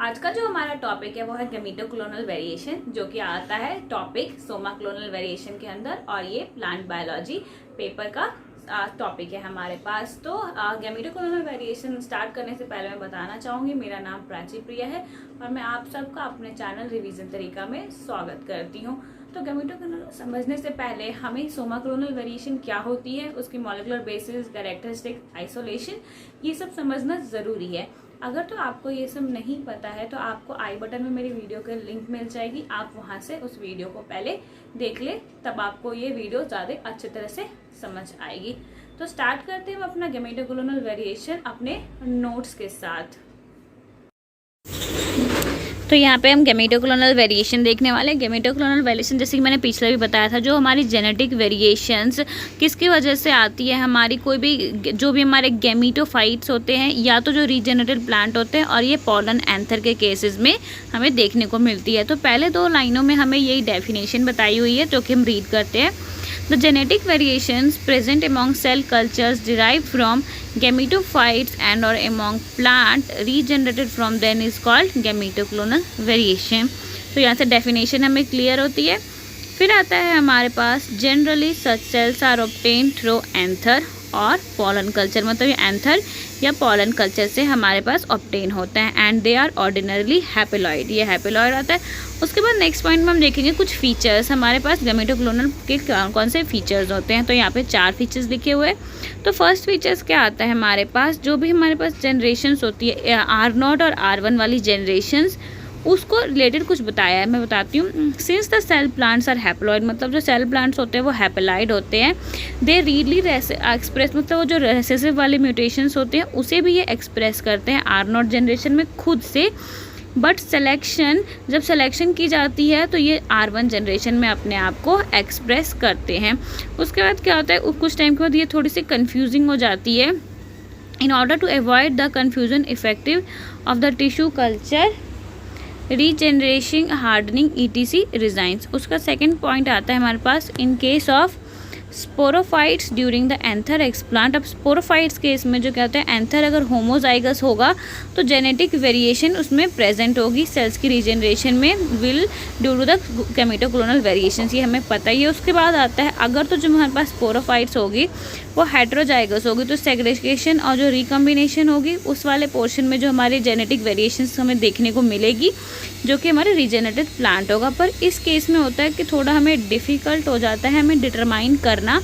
आज का जो हमारा टॉपिक है वो है गैमीटोक्लोनल वेरिएशन, जो कि आता है टॉपिक सोमा क्लोनल वेरिएशन के अंदर, और ये प्लांट बायोलॉजी पेपर का टॉपिक है हमारे पास। तो गैमीटोक्लोनल वेरिएशन स्टार्ट करने से पहले मैं बताना चाहूँगी, मेरा नाम प्राची प्रिया है और मैं आप सबका अपने चैनल रिवीजन तरीका में स्वागत करती हूँ। तो गैमीटोक्लोनल समझने से पहले हमें सोमा क्लोनल वेरिएशन क्या होती है, उसकी मॉलिक्यूलर बेसिस, कैरेक्टरिस्टिक, आइसोलेशन, ये सब समझना ज़रूरी है। अगर तो आपको ये सब नहीं पता है तो आपको आई बटन में मेरी वीडियो के लिंक मिल जाएगी, आप वहां से उस वीडियो को पहले देख ले, तब आपको ये वीडियो ज़्यादा अच्छी तरह से समझ आएगी। तो स्टार्ट करते हैं हम अपना गैमीटोक्लोनल वेरिएशन अपने नोट्स के साथ। तो यहाँ पे हम गैमीटोक्लोनल वेरिएशन देखने वाले हैं। गैमीटोक्लोनल वेरिएशन जैसे कि मैंने पिछले भी बताया था, जो हमारी जेनेटिक वेरिएशंस किसकी वजह से आती है, हमारी कोई भी जो भी हमारे गैमीटोफाइट्स होते हैं या तो जो रीजेनरेटेड प्लांट होते हैं, और ये पॉलन एंथर के केसेस में हमें देखने को मिलती है। तो पहले दो लाइनों में हमें यही डेफिनेशन बताई हुई है, जो कि हम रीड करते हैं। The genetic variations present among cell cultures derived from gametophytes and or among plant regenerated from them is called gametoclonal variation। तो यहाँ से डेफिनेशन हमें क्लियर होती है। फिर आता है हमारे पास generally such cells are obtained through anther और पॉलन कल्चर, मतलब ये एंथर या पॉलन कल्चर से हमारे पास ऑब्टेन होता है, and they are ordinarily haploid, ये हैप्लॉइड आता है। उसके बाद नेक्स्ट पॉइंट में हम देखेंगे कुछ फीचर्स हमारे पास गैमीटोक्लोनल के कौन से फीचर्स होते हैं। तो यहाँ पे 4 फीचर्स लिखे हुए हैं। तो फर्स्ट फीचर्स क्या आता है हमारे पापास, जो भी हमारे पास जनरेशन्स होती है R0 और R1 वाली जनरेशन्स, उसको रिलेटेड कुछ बताया है, मैं बताती हूँ। Since the cell plants are haploid, मतलब जो सेल प्लांट्स होते हैं वो हैप्लॉइड होते हैं। दे रीडली एक्सप्रेस, मतलब वो जो रेसेसिव वाले म्यूटेशंस होते हैं उसे भी ये एक्सप्रेस करते हैं R0 जनरेशन में खुद से। बट सिलेक्शन, जब सिलेक्शन की जाती है तो ये R1 जनरेशन में अपने आप को एक्सप्रेस करते हैं। उसके बाद क्या होता है, कुछ टाइम के बाद ये थोड़ी सी कन्फ्यूजिंग हो जाती है। In order to avoid the confusion effective of the tissue culture regeneration hardening ETC रिजाइंस। उसका सेकंड पॉइंट आता है हमारे पास, in case of sporophytes during the anther explant. अब स्पोरोफाइट्स केस में जो क्या होता है, एंथर अगर होमोजाइगस होगा तो जेनेटिक वेरिएशन उसमें प्रेजेंट होगी सेल्स की रीजनरेशन में, will due to the gametoclonal variation, ये हमें पता ही है। उसके बाद आता है, अगर तो जो हमारे पास स्पोरोफाइट्स होगी वो हेट्रोजाइगस होगी, तो सेग्रेगेशन और जो रिकम्बिनेशन होगी उस वाले पोर्शन में जो हमारे जेनेटिक वेरिएशंस हमें देखने को मिलेगी, जो कि हमारे रीजेनरेटेड प्लांट होगा। पर इस केस में होता है कि थोड़ा हमें डिफ़िकल्ट हो जाता है हमें डिटरमाइन करना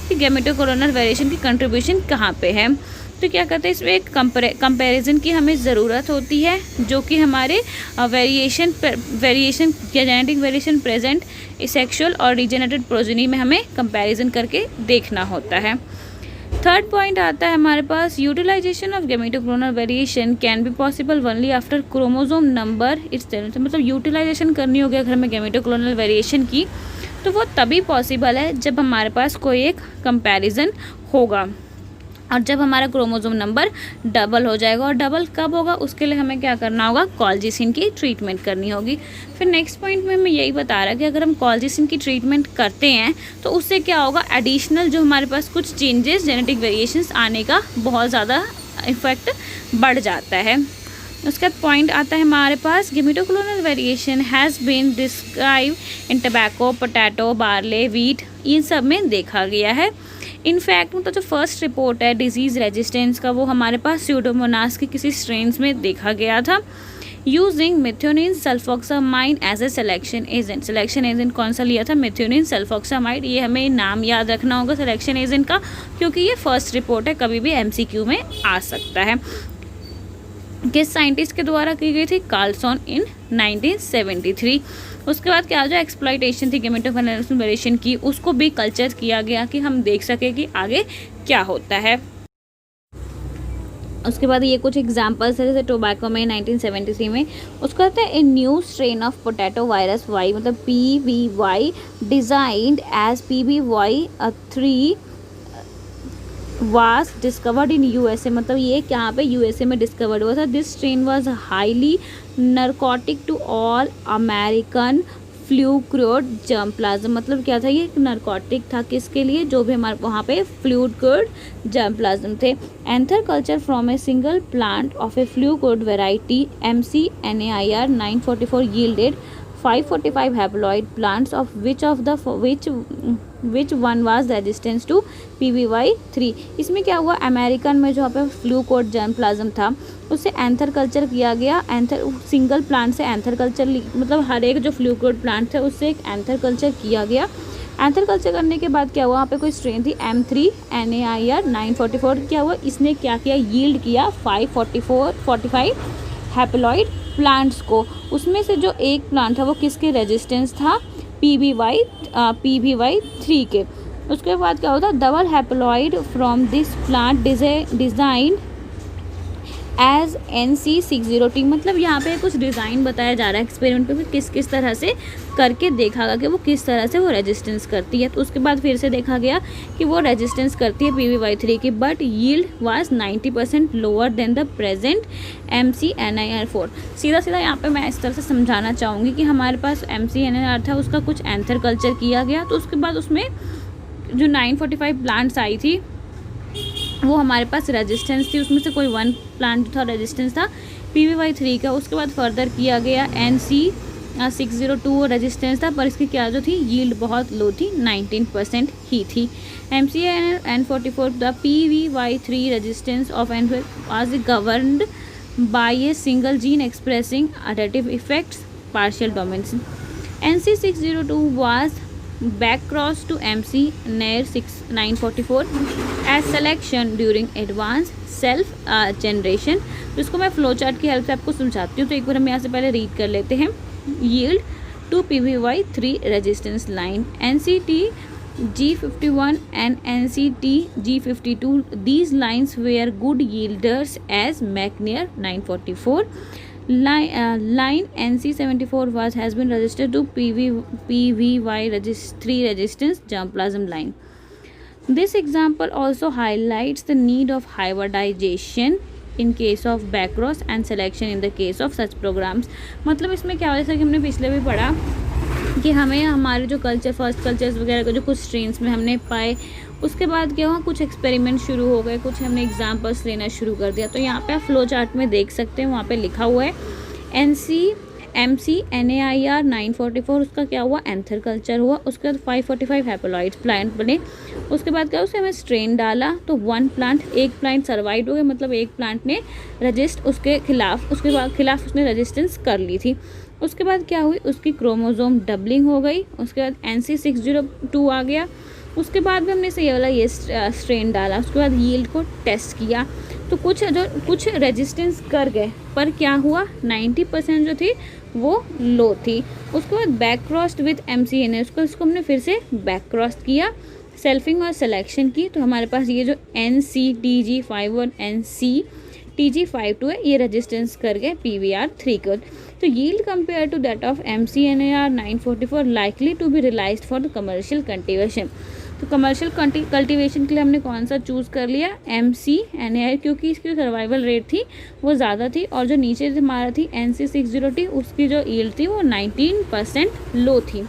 कि गैमीटोक्लोनल वेरिएशन की कंट्रीब्यूशन कहाँ पे है। तो क्या कहते हैं, इसमें एक कंपैरिजन की हमें ज़रूरत होती है, जो कि हमारे वेरिएशन या जेनेटिक वेरिएशन प्रेजेंट सेक्सुअल और रीजेनरेटेड प्रोजेनी में हमें कंपैरिजन करके देखना होता है। थर्ड पॉइंट आता है हमारे पास, utilization of gametoclonal variation can be possible only after chromosome number itself. मतलब यूटिलाइजेशन करनी होगी अगर हमें गैमीटोक्लोनल वेरिएशन की, तो वो तभी पॉसिबल है जब हमारे पास कोई एक कंपैरिजन होगा, और जब हमारा क्रोमोसोम नंबर डबल हो जाएगा। और डबल कब होगा, उसके लिए हमें क्या करना होगा, कॉलजीसिन की ट्रीटमेंट करनी होगी। फिर नेक्स्ट पॉइंट में हमें यही बता रहा है कि अगर हम कॉलजीसिन की ट्रीटमेंट करते हैं तो उससे क्या होगा, एडिशनल जो हमारे पास कुछ चेंजेस, जेनेटिक वेरिएशंस आने का बहुत ज़्यादा इफेक्ट बढ़ जाता है। उसके बाद पॉइंट आता है हमारे पास, gametoclonal variation has been describe in tobacco, potato, barley, wheat, इन सब में देखा गया है। इनफैक्ट मतलब जो फर्स्ट रिपोर्ट है डिजीज़ रेजिस्टेंस का, वो हमारे पास स्यूडोमोनास के किसी स्ट्रेन्स में देखा गया था, using methionine sulfoximine as a selection agent. Selection agent कौन सा लिया था, मेथियोनिन सल्फोक्सामाइड। ये हमें नाम याद रखना होगा सिलेक्शन एजेंट का, क्योंकि ये फर्स्ट रिपोर्ट है, कभी भी MCQ में आ सकता है। किस साइंटिस्ट के द्वारा की गई थी, कार्लसन इन 1973। उसके बाद क्या जो एक्सप्लॉइटेशन थी गैमीटोक्लोनल वेरिएशन की, उसको भी कल्चर किया गया कि हम देख सके कि आगे क्या होता है। उसके बाद ये कुछ एग्जांपल्स है, जैसे टोबैको में 1973 में उसका कहता है, a new strain of potato virus Y, मतलब PBY designed as PBY3 was discovered in USA। मतलब ये यहाँ पे USA में डिस्कवर्ड हुआ था। This strain was highly narcotic to all American flue cured germplasm, मतलब क्या था, ये एक नारकोटिक था किसके लिए, जो भी हमारे वहाँ पे फ्लूक्रोड जर्मप्लाज्म थे। Anther culture from a single plant of a flue cured variety MCNAIR 944 yielded 545 haploid plants of which one was resistant to PBY3। इसमें क्या हुआ, अमेरिकन में जो पे फ्लूक्रोड जर्मप्लाज्म था उससे एंथर कल्चर किया गया। एंथर सिंगल प्लांट से एंथर कल्चर, मतलब हर एक जो फ्लूक्रोड प्लांट थे उससे एक एंथर कल्चर किया गया। एंथर कल्चर करने के बाद क्या हुआ, वहाँ पे कोई स्ट्रेन थी M3NAIR 944, क्या हुआ, इसने क्या किया, यील्ड किया 545 हैप्लॉइड प्लांट्स को। उसमें से जो एक प्लांट था वो किसके रेजिस्टेंस था, PBY3 के। उसके बाद क्या होता, double haploid from this plant design as NC60T, मतलब यहाँ पे कुछ डिज़ाइन बताया जा रहा है एक्सपेरिमेंट पे, किस किस तरह से करके देखा गया कि वो किस तरह से वो रेजिस्टेंस करती है। तो उसके बाद फिर से देखा गया कि वो रेजिस्टेंस करती है PBY3 की, but yield was 90% lower than the present MCNAIR4। सीधा सीधा यहाँ पे मैं इस तरह से समझाना चाहूँगी कि हमारे पास MCNAIR था, उसका कुछ एंथर कल्चर किया गया, तो उसके बाद उसमें जो 945 प्लांट्स आई थी वो हमारे पास रेजिस्टेंस थी, उसमें से कोई वन प्लांट था रेजिस्टेंस था PBY3 का। उसके बाद फर्दर किया गया NC602 रेजिस्टेंस था, पर इसकी क्या जो थी, यील्ड बहुत लो थी, 19% ही थी। MCNAIR 44 the PBY3 resistance of an was governed by a single gene expressing additive effects partial dominance। NC602 was backcrossed to MCNAIR 944 as selection during advanced self generation। तो इसको मैं फ्लो चार्ट की help से आपको समझाती हूँ। तो एक बार हम यहाँ से पहले रीड कर लेते हैं। Yield to PBY3 resistance line NCT G51 and NCT G52, these lines were good yielders as McNair 944। Line NC74 has been registered to PBY3 resistance germplasm line। This example also highlights the need of hybridization in case of backcross and selection in the case of such programs। मतलब इसमें क्या हो, जैसा कि हमने पिछले भी पढ़ा कि हमें हमारे जो कल्चर फर्स्ट कल्चर्स वगैरह को जो कुछ स्ट्रेन्स में हमने पाए, उसके बाद क्या हुआ, कुछ एक्सपेरिमेंट शुरू हो गए, कुछ हमने एग्जाम्पल्स लेना शुरू कर दिया। तो यहाँ पे आप फ्लो चार्ट में देख सकते हैं, वहाँ पे लिखा हुआ है MCNAIR 944, उसका क्या हुआ, एंथर कल्चर हुआ। उसके बाद 545 हैप्लॉइड प्लांट बने। उसके बाद क्या, उसे हमें स्ट्रेन डाला तो एक प्लांट सर्वाइव हो गया, मतलब एक प्लांट ने रजिस्ट उसके खिलाफ उसने रेजिस्टेंस कर ली थी। उसके बाद क्या हुई, उसकी क्रोमोसोम डबलिंग हो गई। उसके बाद NC602 आ गया। उसके बाद भी हमने ये वाला स्ट्रेन डाला। उसके बाद यील्ड को टेस्ट किया तो कुछ रेजिस्टेंस कर गए, पर क्या हुआ, 90% जो थी वो लो थी। उसके बाद बैक क्रॉस्ड विथ MCNA, उसको हमने फिर से बैक क्रॉस्ड किया, सेल्फिंग और सिलेक्शन की। तो हमारे पास ये जो NCTG51 NCTG52 है, ये रेजिस्टेंस कर गए PBR3 को। तो yield compare to that of MCNAIR 944 likely to be realised for the commercial cultivation. तो कमर्शियल कल्टीवेशन के लिए हमने कौन सा चूज़ कर लिया, MCNAIR, क्योंकि इसकी जो सर्वाइवल रेट थी वो ज़्यादा थी, और जो नीचे हमारा थी NC602 उसकी जो यील्ड थी वो 19% लो थी।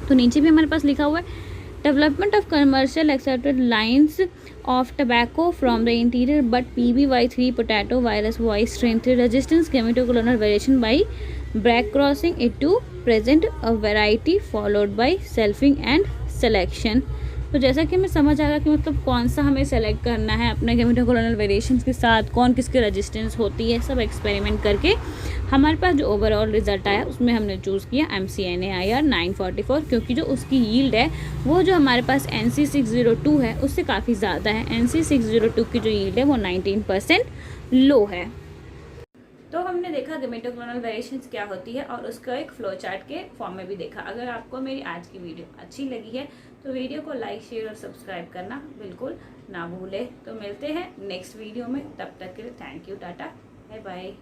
तो नीचे भी हमारे पास लिखा हुआ है, development of commercial accepted lines of tobacco from the interior, but PBY3 potato virus voice strain 3 resistance gametoclonal variation by back crossing it to present a variety followed by selfing and selection। तो जैसा कि हमें समझ आएगा कि मतलब कौन सा हमें सेलेक्ट करना है अपने गेमेटोकोलोनल वेरिएशंस के साथ, कौन किसकी रेजिस्टेंस होती है, सब एक्सपेरिमेंट करके हमारे पास जो ओवरऑल रिजल्ट आया उसमें हमने चूज़ किया MCNAIR 944, क्योंकि जो उसकी यील्ड है वो जो हमारे पास NC602 है उससे काफ़ी ज़्यादा है। NC602 की जो यील्ड है वो 19% लो है। तो हमने देखा गेमेटोक्लोनल वेरिएशंस क्या होती है और उसका एक फ्लो चार्ट के फॉर्म में भी देखा। अगर आपको मेरी आज की वीडियो अच्छी लगी है तो वीडियो को लाइक, शेयर और सब्सक्राइब करना बिल्कुल ना भूलें। तो मिलते हैं नेक्स्ट वीडियो में, तब तक के लिए thank you, ta-ta, bye bye.